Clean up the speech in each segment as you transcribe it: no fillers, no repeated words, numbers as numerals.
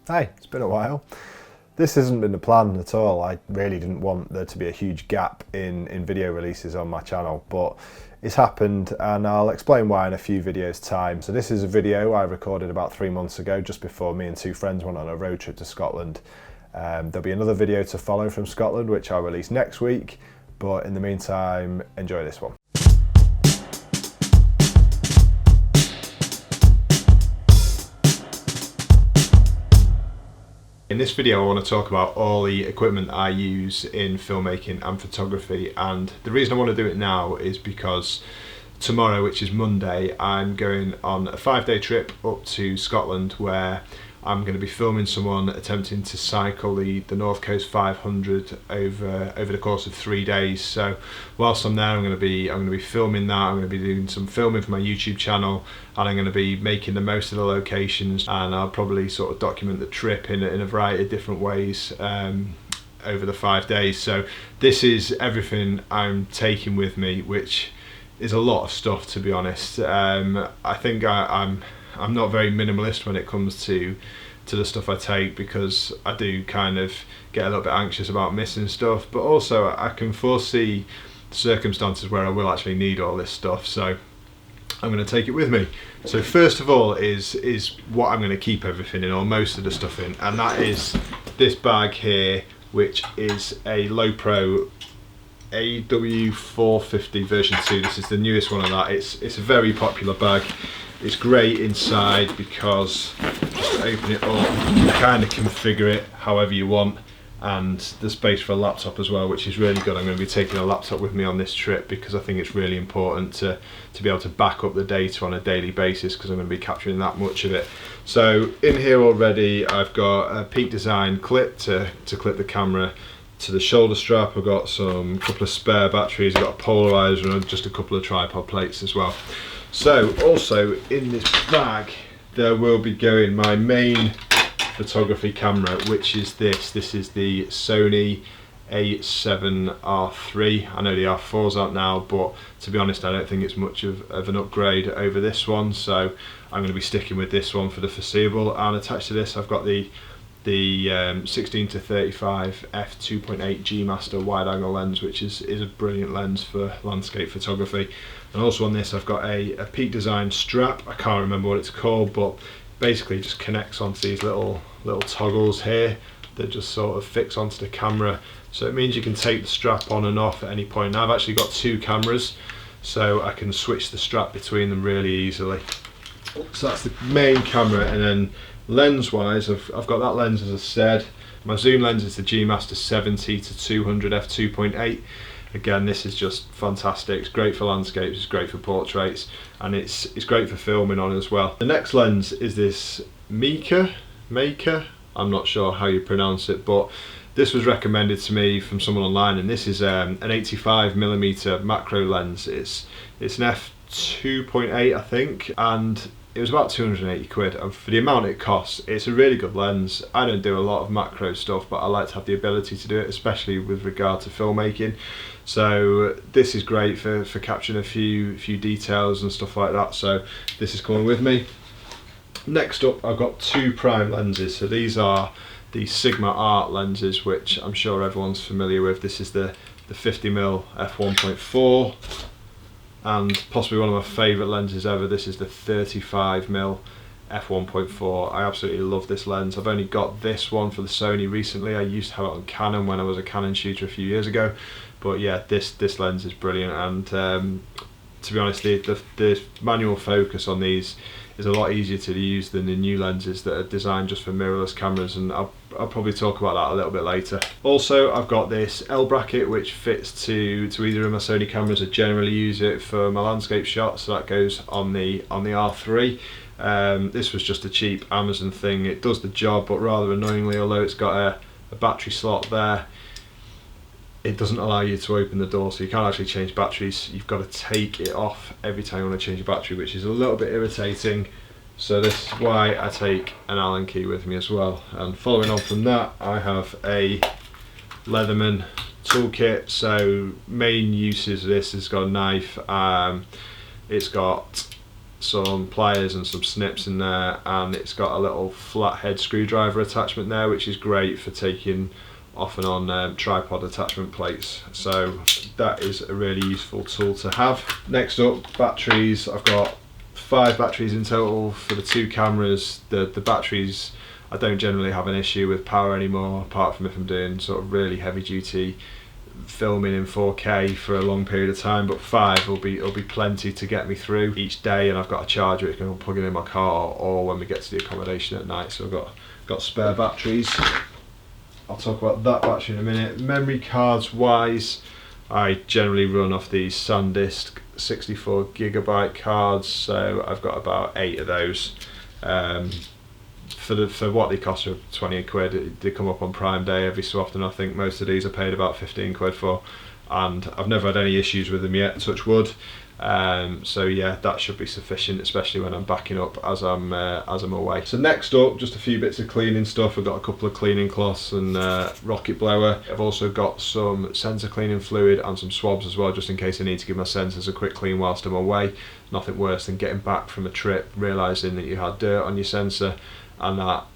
Hey, it's been a while. This hasn't been the plan at all. I really didn't want there to be a huge gap in video releases on my channel, but it's happened and I'll explain why in a few videos time. So this is a video I recorded about 3 months ago, just before me and two friends went on a road trip to Scotland. There'll be another video to follow from Scotland, which I'll release next week, but in the meantime, enjoy this one. In this video I want to talk about all the equipment I use in filmmaking and photography, and the reason I want to do it now is because tomorrow, which is Monday, I'm going on a 5-day trip up to Scotland where I'm going to be filming someone attempting to cycle the North Coast 500 over the course of 3 days. So whilst I'm there, I'm going to be filming that. I'm going to be doing some filming for my YouTube channel, and I'm going to be making the most of the locations, and I'll probably sort of document the trip in a variety of different ways over the 5 days. So this is everything I'm taking with me, which is a lot of stuff, to be honest. I think I'm not very minimalist when it comes to the stuff I take, because I do kind of get a little bit anxious about missing stuff, but also I can foresee circumstances where I will actually need all this stuff, so I'm going to take it with me. So first of all is what I'm going to keep everything in, or most of the stuff in, and that is this bag here, which is a Lowepro AW450 version 2. This is the newest one of that. It's a very popular bag. It's great inside because just open it up, you kind of configure it however you want, and there's space for a laptop as well, which is really good. I'm going to be taking a laptop with me on this trip because I think it's really important to be able to back up the data on a daily basis, because I'm going to be capturing that much of it. So in here already I've got a Peak Design clip to clip the camera to the shoulder strap. I've got a couple of spare batteries, I've got a polarizer and just a couple of tripod plates as well. So also in this bag there will be going my main photography camera, which is this is the Sony A7RIII. I know the R4's out now, but to be honest I don't think it's much of an upgrade over this one, so I'm going to be sticking with this one for the foreseeable. And attached to this I've got the 16-35 f2.8 G Master wide angle lens, which is a brilliant lens for landscape photography. And also on this I've got a Peak Design strap. I can't remember what it's called, but basically just connects onto these little toggles here that just sort of fix onto the camera, so it means you can take the strap on and off at any point. Now I've actually got two cameras, so I can switch the strap between them really easily. So that's the main camera, and then lens wise I've got that lens, as I said. My zoom lens is the G Master 70-200 f2.8. Again, this is just fantastic. It's great for landscapes, it's great for portraits, and it's great for filming on as well. The next lens is this Maker, I'm not sure how you pronounce it, but this was recommended to me from someone online, and this is an 85mm macro lens. It's an f2.8 I think, and it was about 280 quid, and for the amount it costs, it's a really good lens. I don't do a lot of macro stuff, but I like to have the ability to do it, especially with regard to filmmaking. So this is great for capturing a few details and stuff like that, so this is coming with me. Next up I've got two prime lenses. So these are the Sigma ART lenses, which I'm sure everyone's familiar with. This is the 50mm f1.4, and possibly one of my favourite lenses ever. This is the 35mm f1.4. I absolutely love this lens. I've only got this one for the Sony recently. I used to have it on Canon when I was a Canon shooter a few years ago, but yeah, this lens is brilliant. And to be honest, the manual focus on these is a lot easier to use than the new lenses that are designed just for mirrorless cameras, and I'll probably talk about that a little bit later. Also, I've got this L bracket which fits to either of my Sony cameras. I generally use it for my landscape shots, so that goes on the R3. This was just a cheap Amazon thing. It does the job, but rather annoyingly, although it's got a battery slot there, it doesn't allow you to open the door, so you can't actually change batteries. You've got to take it off every time you want to change a battery, which is a little bit irritating. So this is why I take an Allen key with me as well. And following on from that, I have a Leatherman toolkit. So main uses of this, it's got a knife, it's got some pliers and some snips in there, and it's got a little flathead screwdriver attachment there, which is great for taking off and on tripod attachment plates. So that is a really useful tool to have. Next up, batteries. I've got 5 batteries in total for the 2 cameras. The batteries, I don't generally have an issue with power anymore, apart from if I'm doing sort of really heavy duty filming in 4K for a long period of time, but 5 will be plenty to get me through each day, and I've got a charger which can plug it in my car or when we get to the accommodation at night, so I've got spare batteries. I'll talk about that battery in a minute. Memory cards wise, I generally run off these SanDisk 64GB cards, so I've got about 8 of those. For what they cost, are 20 quid. They come up on Prime Day every so often. I think most of these are paid about 15 quid for, and I've never had any issues with them yet, touch wood. So yeah, that should be sufficient, especially when I'm backing up as I'm away. So next up, just a few bits of cleaning stuff. I've got a couple of cleaning cloths and rocket blower. I've also got some sensor cleaning fluid and some swabs as well, just in case I need to give my sensors a quick clean whilst I'm away. Nothing worse than getting back from a trip, realising that you had dirt on your sensor, and that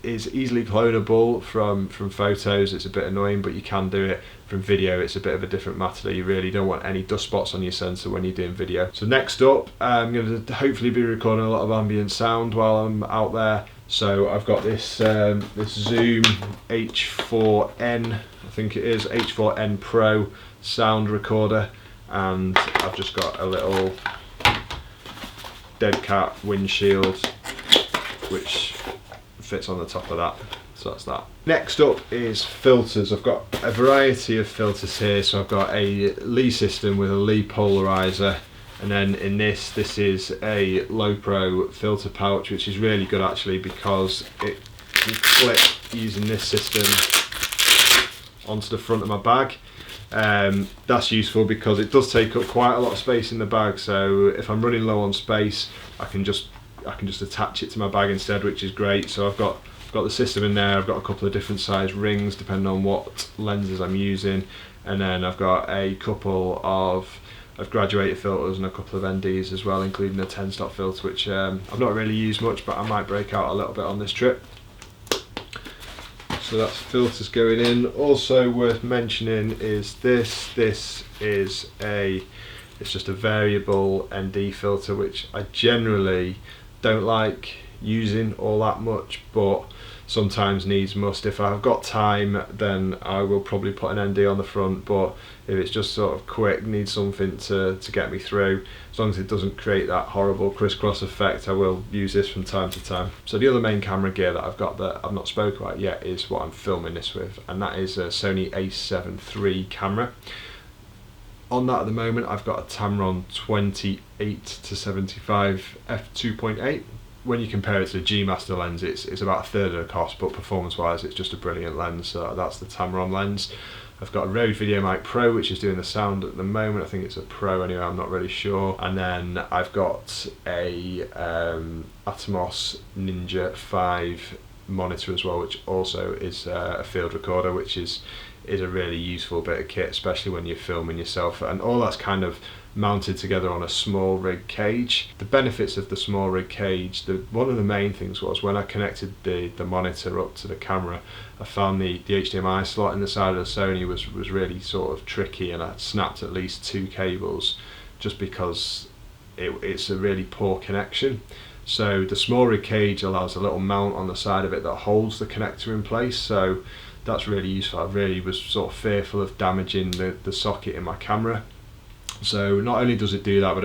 is easily clonable from photos. It's a bit annoying, but you can do it. From video, it's a bit of a different matter. You really don't want any dust spots on your sensor when you're doing video. So next up, I'm going to hopefully be recording a lot of ambient sound while I'm out there. So I've got this this Zoom H4n, I think it is, H4n Pro sound recorder, and I've just got a little dead cat windshield which fits on the top of that, so that's that. Next up is filters. I've got a variety of filters here. So I've got a Lee system with a Lee polarizer, and then in this is a low pro filter pouch, which is really good actually, because it can clip using this system onto the front of my bag. That's useful because it does take up quite a lot of space in the bag, so if I'm running low on space, I can just attach it to my bag instead, which is great. So I've got the system in there. I've got a couple of different size rings depending on what lenses I'm using, and then I've got a couple of graduated filters and a couple of NDs as well, including a 10 stop filter, which I've not really used much, but I might break out a little bit on this trip. So that's filters going in. Also worth mentioning is this is it's just a variable ND filter, which I generally don't like using all that much, but sometimes needs must. If I've got time, then I will probably put an ND on the front, but if it's just sort of quick, need something to get me through, as long as it doesn't create that horrible crisscross effect, I will use this from time to time. So the other main camera gear that I've got that I've not spoken about yet is what I'm filming this with, and that is a Sony A7III camera. On that at the moment, I've got a Tamron 28-75 f2.8. When you compare it to the G Master lens, it's about a third of the cost, but performance wise it's just a brilliant lens. So that's the Tamron lens. I've got a Rode VideoMic Pro, which is doing the sound at the moment. I think it's a Pro anyway, I'm not really sure. And then I've got a Atomos Ninja 5 monitor as well, which also is a field recorder, which is a really useful bit of kit, especially when you're filming yourself, and all that's kind of mounted together on a small rig cage. The benefits of the small rig cage, one of the main things was when I connected the monitor up to the camera, I found the HDMI slot in the side of the Sony was really sort of tricky, and I snapped at least 2 cables just because it's a really poor connection. So the small rig cage allows a little mount on the side of it that holds the connector in place, so that's really useful. I really was sort of fearful of damaging the socket in my camera. So not only does it do that, but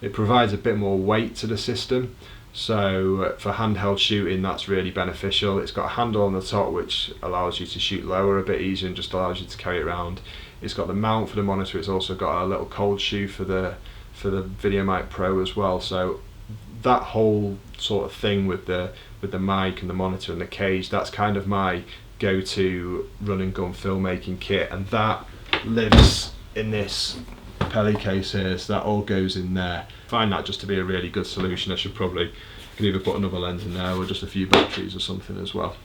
it provides a bit more weight to the system. So for handheld shooting, that's really beneficial. It's got a handle on the top which allows you to shoot lower a bit easier and just allows you to carry it around. It's got the mount for the monitor. It's also got a little cold shoe for the VideoMic Pro as well. So that whole sort of thing with the mic and the monitor and the cage, that's kind of my go-to run and gun filmmaking kit, and that lives in this Pelly case here, so that all goes in there. I find that just to be a really good solution. I could either put another lens in there or just a few batteries or something as well.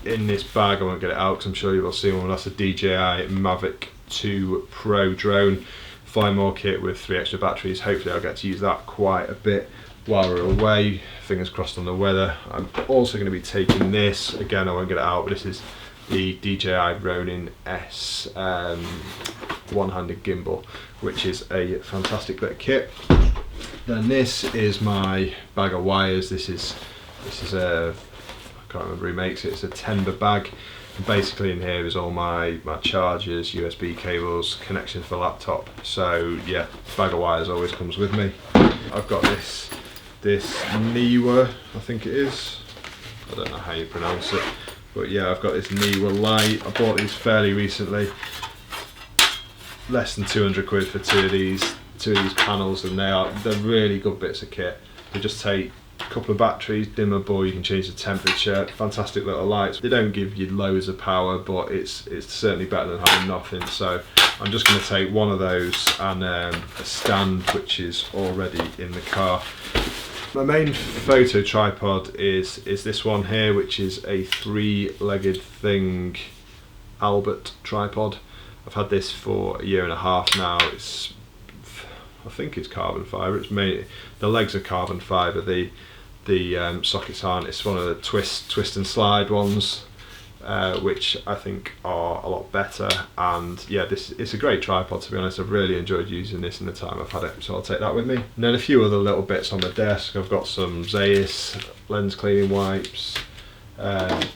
In this bag, I won't get it out because I'm sure you will see one, that's a DJI Mavic 2 Pro drone, Fly More kit with 3 extra batteries. Hopefully I'll get to use that quite a bit while we're away, fingers crossed on the weather. I'm also going to be taking this, again I won't get it out, but this is the DJI Ronin S one-handed gimbal, which is a fantastic bit of kit. Then this is my bag of wires. This is a, I can't remember who makes it, it's a Tender bag. And basically in here is all my chargers, USB cables, connections for laptop. So yeah, bag of wires always comes with me. I've got this Niwa, I think it is. I don't know how you pronounce it, but yeah, I've got this Niwa light. I bought these fairly recently. Less than 200 quid for two of these panels, and they're really good bits of kit. They just take a couple of batteries, dimmer board, you can change the temperature, fantastic little lights. They don't give you loads of power, but it's certainly better than having nothing. So I'm just going to take one of those and a stand which is already in the car. My main photo tripod is this one here, which is a 3-legged thing Albert tripod. I've had this for a year and a half now. I think it's carbon fibre. The legs are carbon fibre. The sockets aren't. It's one of the twist and slide ones, which I think are a lot better. And yeah, it's a great tripod, to be honest. I've really enjoyed using this in the time I've had it, so I'll take that with me. And then a few other little bits on the desk. I've got some Zeiss lens cleaning wipes.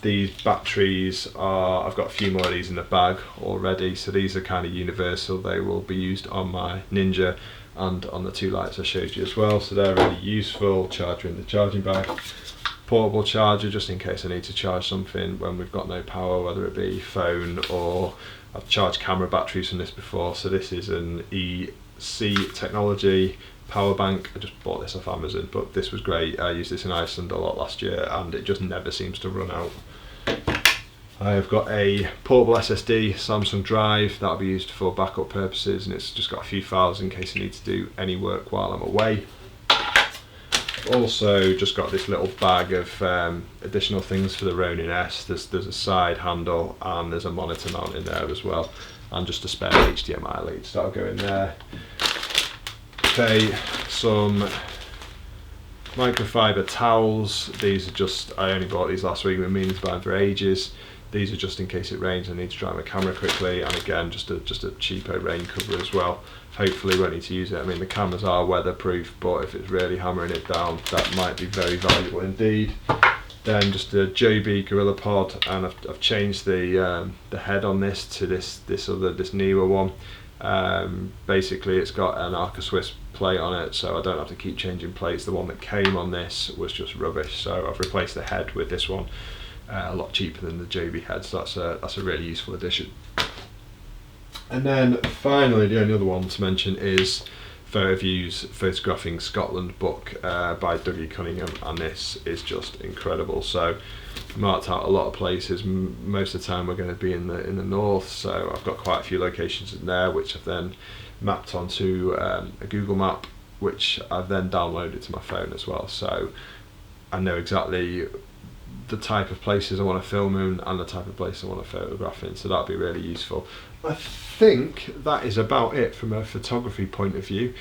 These batteries I've got a few more of these in the bag already, so these are kind of universal. They will be used on my Ninja and on the 2 lights I showed you as well, so they're really useful. Charger in the charging bag, portable charger just in case I need to charge something when we've got no power, whether it be phone or I've charged camera batteries from this before. So this is an EC Technology power bank. I just bought this off Amazon, but this was great. I used this in Iceland a lot last year and it just never seems to run out. I've got a portable SSD Samsung drive that'll be used for backup purposes, and it's just got a few files in case I need to do any work while I'm away. Also just got this little bag of additional things for the Ronin S. There's a side handle and there's a monitor mount in there as well, and just a spare HDMI lead, so that'll go in there. Okay, some microfiber towels. These are just, I only bought these last week, we've been meaning to buy them for ages. These are just in case it rains, I need to dry my camera quickly, and again just a cheapo rain cover as well. Hopefully won't need to use it. I mean, the cameras are weatherproof, but if it's really hammering it down, that might be very valuable indeed. Then just a Joby Gorilla Pod, and I've changed the head on this to this Niwa one. Basically it's got an Arca Swiss plate on it, so I don't have to keep changing plates. The one that came on this was just rubbish, so I've replaced the head with this one. A lot cheaper than the Joby head, so that's a really useful addition. And then finally, the only other one to mention is PhotoView's Photographing Scotland book by Dougie Cunningham, and this is just incredible. So marked out a lot of places. Most of the time we're going to be in the north, so I've got quite a few locations in there which I've then mapped onto a Google map, which I've then downloaded to my phone as well, so I know exactly the type of places I want to film in and the type of place I want to photograph in, so that'll be really useful. I think that is about it from a photography point of view.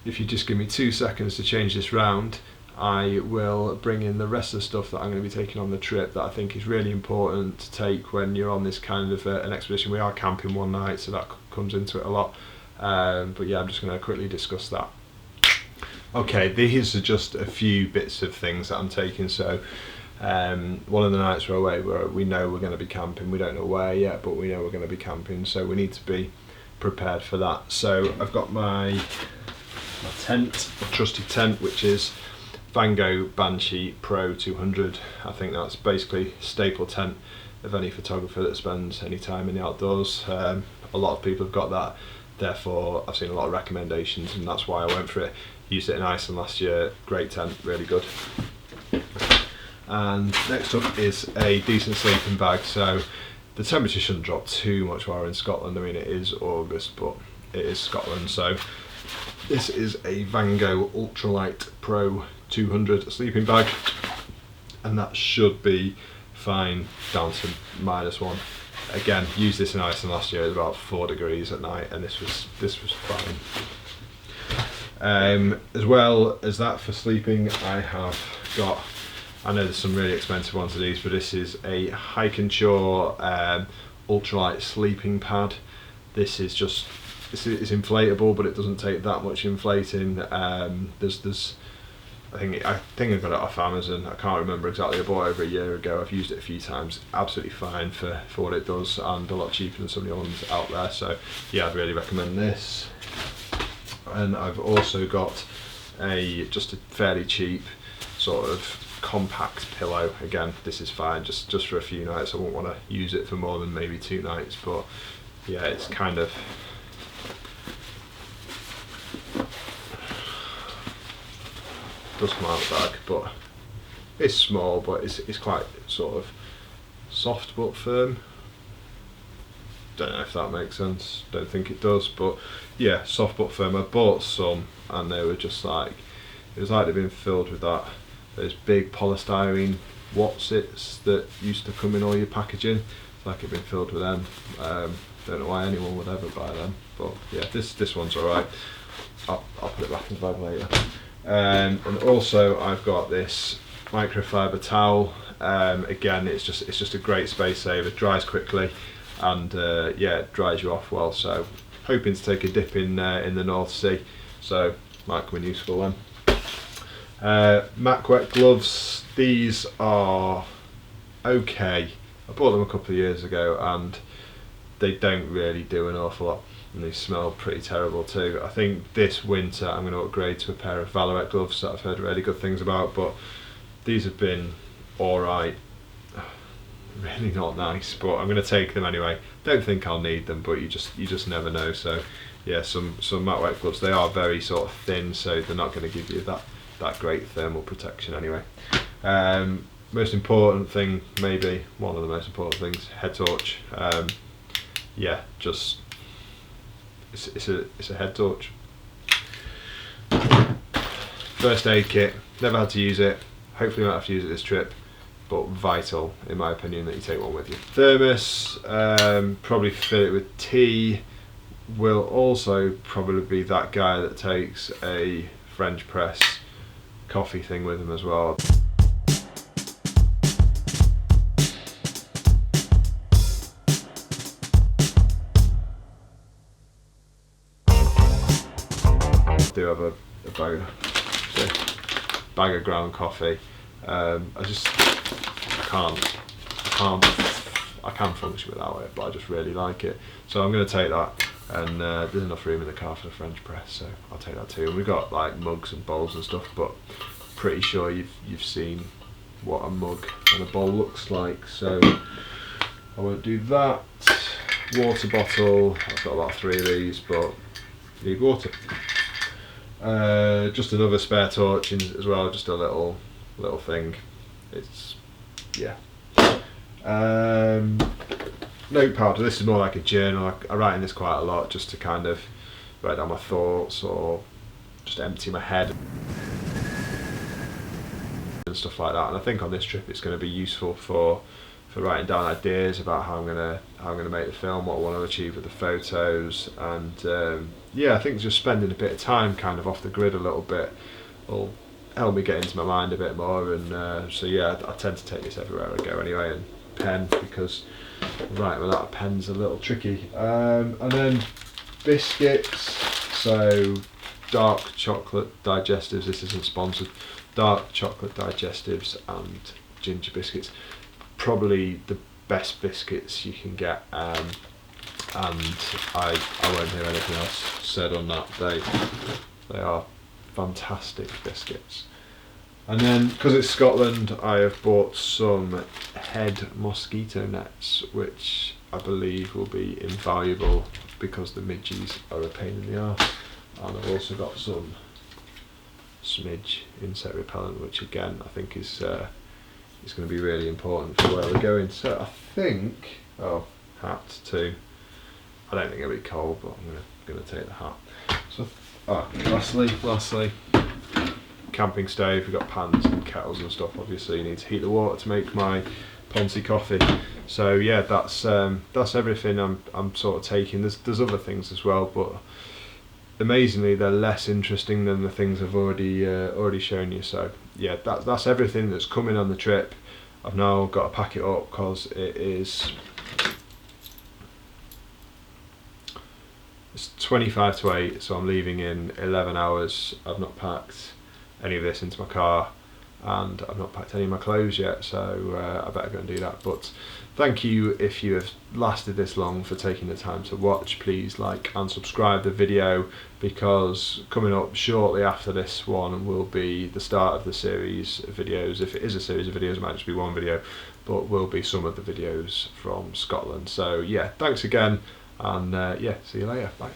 If you just give me 2 seconds to change this round, I will bring in the rest of the stuff that I'm going to be taking on the trip that I think is really important to take when you're on this kind of an expedition. We are camping one night, so that comes into it a lot, but yeah, I'm just going to quickly discuss that. Okay, these are just a few bits of things that I'm taking. So one of the nights we're away, where we know we're going to be camping, we don't know where yet, but we know we're going to be camping, so we need to be prepared for that. So I've got my tent, a trusty tent, which is Vango Banshee Pro 200. I think that's basically staple tent of any photographer that spends any time in the outdoors. A lot of people have got that, therefore I've seen a lot of recommendations, and that's why I went for it. Used it in Iceland last year, great tent, really good. And next up is a decent sleeping bag. So the temperature shouldn't drop too much while we're in Scotland. I mean, it is August, but it is Scotland. So this is a Vango Ultralight Pro 200 sleeping bag, and that should be fine down to -1. again, used this in Iceland last year. It was about 4 degrees at night, and this was fine. As well as that, for sleeping, I have got, I know there's some really expensive ones of these, but this is a Hike and Shore ultralight sleeping pad. This is just, it's inflatable, but it doesn't take that much inflating. There's I think I got it off Amazon. I can't remember exactly. I bought it over a year ago. I've used it a few times. Absolutely fine for what it does, and a lot cheaper than some of the ones out there. So yeah, I'd really recommend this. And I've also got just a fairly cheap sort of compact pillow. Again, this is fine just for a few nights. I won't want to use it for more than maybe 2 nights, but yeah, it's kind of, does come out of the bag, but it's small, but it's quite sort of soft but firm. Don't know if that makes sense, don't think it does, but yeah, soft but firm. I bought some and they were just like, it was like they've been filled with those big polystyrene Watsits that used to come in all your packaging. It's like it'd been filled with them. Don't know why anyone would ever buy them, but yeah, this one's alright. I'll put it back in the bag later. And also I've got this microfiber towel. Again, it's just a great space saver, dries quickly, and yeah, it dries you off well. So hoping to take a dip in the North Sea, so might come in useful then. Mac wet gloves, these are okay. I bought them a couple of years ago and they don't really do an awful lot, and they smell pretty terrible too. I think this winter I'm going to upgrade to a pair of Valorette gloves that I've heard really good things about, but these have been alright. Really not nice, but I'm going to take them anyway. Don't think I'll need them, but you just never know. So yeah, some matte wet gloves. They are very sort of thin, so they're not going to give you that great thermal protection anyway. Most important thing, maybe one of the most important things, head torch. Yeah, just it's a head torch. First aid kit. Never had to use it. Hopefully I won't have to use it this trip, but vital in my opinion that you take one with you. Thermos, probably fill it with tea. Will also probably be that guy that takes a French press coffee thing with him as well. I do have a bag of ground coffee. I can function without it, but I just really like it. So I'm going to take that, and there's enough room in the car for the French press, so I'll take that too. And we've got like mugs and bowls and stuff, but pretty sure you've seen what a mug and a bowl looks like, so I won't do that. Water bottle, I've got about 3 of these, but need water. Just another spare torch as well, just a little thing. It's, yeah. Notepad, this is more like a journal. I write in this quite a lot just to kind of write down my thoughts or just empty my head and stuff like that. And I think on this trip it's going to be useful for writing down ideas about how I'm gonna make the film, what I want to achieve with the photos, and yeah, I think just spending a bit of time kind of off the grid a little bit will help me get into my mind a bit more. And so yeah, I tend to take this everywhere I go anyway, and pen, because writing without a pen's a little tricky. And then biscuits, so dark chocolate digestives, this isn't sponsored, dark chocolate digestives and ginger biscuits. Probably the best biscuits you can get, and I won't hear anything else said on that. They are fantastic biscuits. And then, because it's Scotland, I have bought some head mosquito nets, which I believe will be invaluable because the midges are a pain in the arse. And I've also got some smidge insect repellent, which again I think is going to be really important for where we're going. So I think, hat too. I don't think it'll be cold, but I'm going to take the hat. So, lastly, camping stove, we've got pans and kettles and stuff. Obviously you need to heat the water to make my Ponzi coffee. So yeah, that's everything I'm sort of taking. There's other things as well, but amazingly they're less interesting than the things I've already shown you. So yeah, that's everything that's coming on the trip. I've now got to pack it up because it's 25 to 8, so I'm leaving in 11 hours. I've not packed any of this into my car, and I've not packed any of my clothes yet, so I better go and do that. But thank you if you have lasted this long for taking the time to watch. Please like and subscribe the video, because coming up shortly after this one will be the start of the series of videos. If it is a series of videos, it might just be one video, but will be some of the videos from Scotland. So yeah, thanks again, and yeah, see you later, bye.